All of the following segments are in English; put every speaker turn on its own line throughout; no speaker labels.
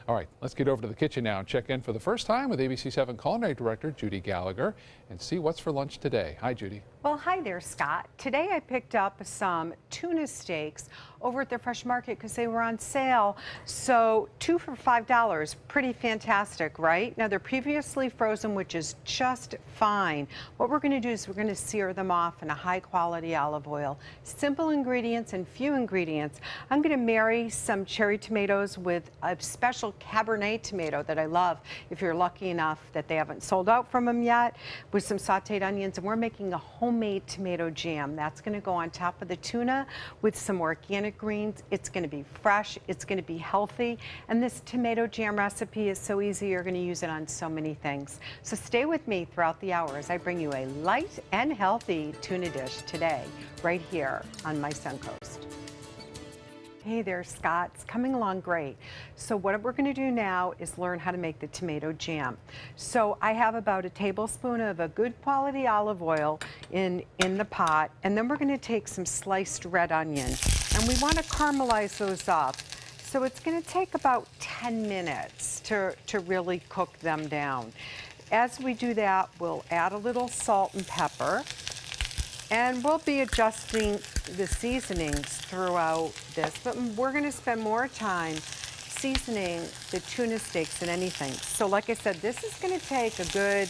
All right, let's get over to the kitchen now and check in for the first time with ABC 7 Culinary Director Judi Gallagher and see what's for lunch today. Hi, Judi.
Well, hi there, Scott. Today I picked up some tuna steaks over at the Fresh Market because they were on sale. So 2 for $5, pretty fantastic, right? Now they're previously frozen, which is just fine. What we're going to do is we're going to sear them off in a high quality olive oil. Simple ingredients and few ingredients. I'm going to marry some cherry tomatoes with a special Cabernet tomato that I love, if you're lucky enough that they haven't sold out from them yet, with some sauteed onions, and we're making a homemade tomato jam. That's going to go on top of the tuna with some organic greens. It's going to be fresh, it's going to be healthy, and this tomato jam recipe is so easy, you're going to use it on so many things. So stay with me throughout the hour as I bring you a light and healthy tuna dish today, right here on my Suncoast. Hey there, Scott. It's coming along great. So what we're going to do now is learn how to make the tomato jam. So I have about a tablespoon of a good quality olive oil in the pot, and then we're going to take some sliced red onion, and we want to caramelize those up. So it's going to take about 10 minutes to really cook them down. As we do that, we'll add a little salt and pepper. And we'll be adjusting the seasonings throughout this, but we're going to spend more time seasoning the tuna steaks than anything. So like I said, this is going to take a good,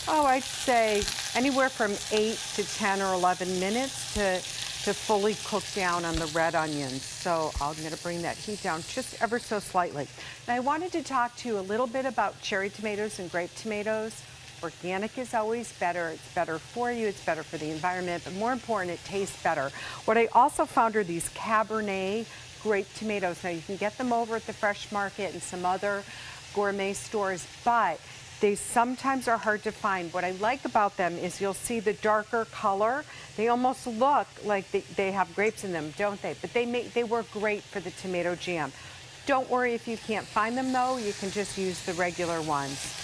I'd say anywhere from 8 to 10 or 11 minutes to fully cook down on the red onions. So I'm going to bring that heat down just ever so slightly. Now I wanted to talk to you a little bit about cherry tomatoes and grape tomatoes. Organic is always better. It's better for you, it's better for the environment, but more important, it tastes better. What I also found are these Cabernet grape tomatoes. Now you can get them over at the Fresh Market and some other gourmet stores, but they sometimes are hard to find. What I like about them is you'll see the darker color. They almost look like they have grapes in them, don't they? But they work great for the tomato jam. Don't worry if you can't find them though, you can just use the regular ones.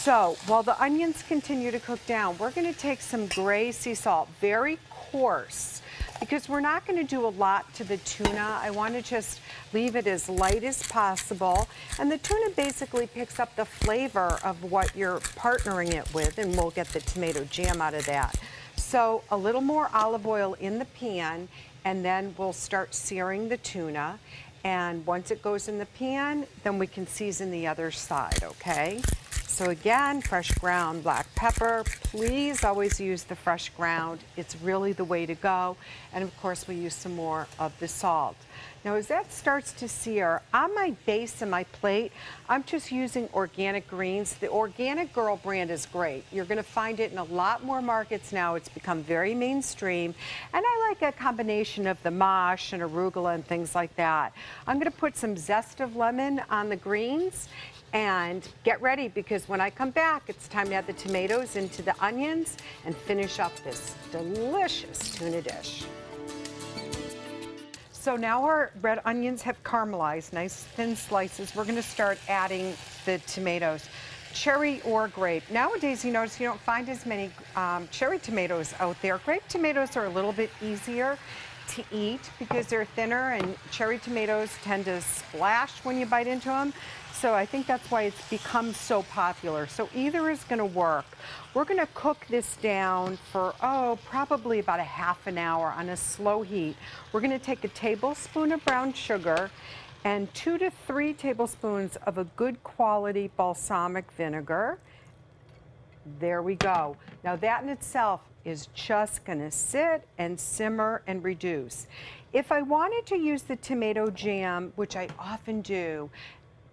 So while the onions continue to cook down, we're going to take some gray sea salt, very coarse, because we're not going to do a lot to the tuna. I want to just leave it as light as possible. And the tuna basically picks up the flavor of what you're partnering it with, and we'll get the tomato jam out of that. So a little more olive oil in the pan, and then we'll start searing the tuna. And once it goes in the pan, then we can season the other side, okay? So again, fresh ground black pepper. Please always use the fresh ground. It's really the way to go. And of course, we use some more of the salt. Now, as that starts to sear, on my base and my plate, I'm just using organic greens. The Organic Girl brand is great. You're going to find it in a lot more markets now. It's become very mainstream. And I like a combination of the mash and arugula and things like that. I'm going to put some zest of lemon on the greens. And get ready, because when I come back, it's time to add the tomatoes into the onions and finish up this delicious tuna dish. So now our red onions have caramelized, nice thin slices. We're going to start adding the tomatoes, cherry or grape. Nowadays, you notice you don't find as many cherry tomatoes out there. Grape tomatoes are a little bit easier to eat because they're thinner, and cherry tomatoes tend to splash when you bite into them. So I think that's why it's become so popular. So either is going to work. We're going to cook this down for, probably about a half an hour on a slow heat. We're going to take a tablespoon of brown sugar and 2 to 3 tablespoons of a good quality balsamic vinegar. There we go. Now that in itself is just going to sit and simmer and reduce. If I wanted to use the tomato jam, which I often do,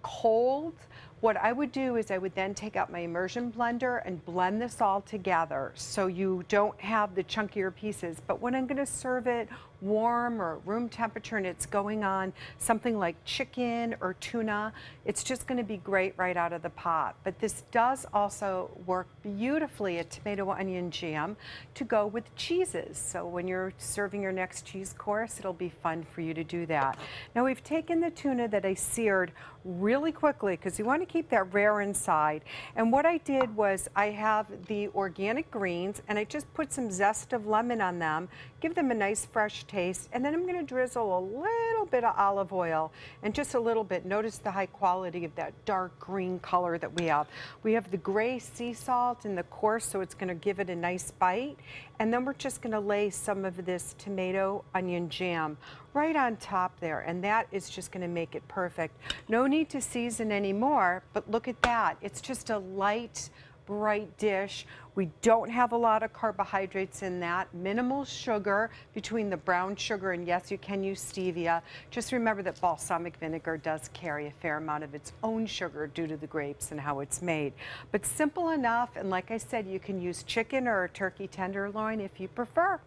cold, what I would do is I would then take out my immersion blender and blend this all together so you don't have the chunkier pieces. But when I'm going to serve it warm or room temperature and it's going on something like chicken or tuna, it's just going to be great right out of the pot. But this does also work beautifully, a tomato onion jam, to go with cheeses. So when you're serving your next cheese course, it'll be fun for you to do that. Now we've taken the tuna that I seared really quickly because you want to keep that rare inside. And what I did was I have the organic greens, and I just put some zest of lemon on them, give them a nice fresh taste, and then I'm going to drizzle a little bit of olive oil, and just a little bit. Notice the high quality of that dark green color that we have. We have the gray sea salt in the coarse, so it's going to give it a nice bite. And then we're just going to lay some of this tomato onion jam right on top there, and that is just going to make it perfect. No need to season anymore, but look at that. It's just a light, bright dish. We don't have a lot of carbohydrates in that. Minimal sugar between the brown sugar, and yes, you can use stevia. Just remember that balsamic vinegar does carry a fair amount of its own sugar due to the grapes and how it's made. But simple enough, and like I said, you can use chicken or a turkey tenderloin if you prefer.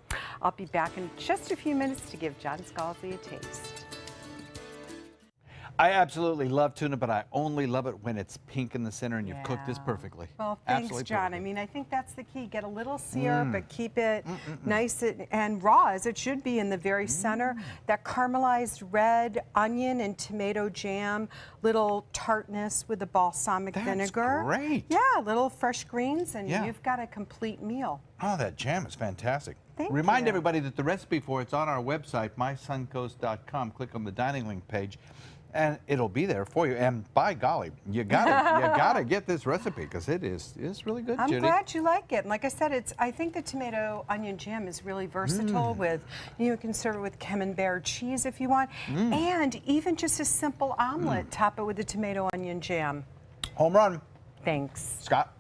I'll be back in just a few minutes to give John Scalzi a taste.
I absolutely love tuna, but I only love it when it's pink in the center, and you've cooked this
Yeah.
perfectly.
Well, thanks,
Absolutely
John.
perfectly.
I mean, I think that's the key. Get a little sear, but keep it nice and raw, as it should be in the very center. That caramelized red onion and tomato jam, little tartness with the balsamic
That's
vinegar.
great.
Yeah, little fresh greens, and
Yeah.
you've got a complete meal.
Oh, that jam is fantastic.
Thank
Remind
you.
everybody that the recipe for it's on our website, mysuncoast.com. Click on the dining link page, and it'll be there for you. And by golly, you gotta get this recipe, because it's really good,
I'm
Judy.
glad you like it. And like I said, I think the tomato onion jam is really versatile. With, you can serve it with camembert cheese if you want, and even just a simple omelet. Top it with the tomato onion jam.
Home run.
Thanks.
Scott?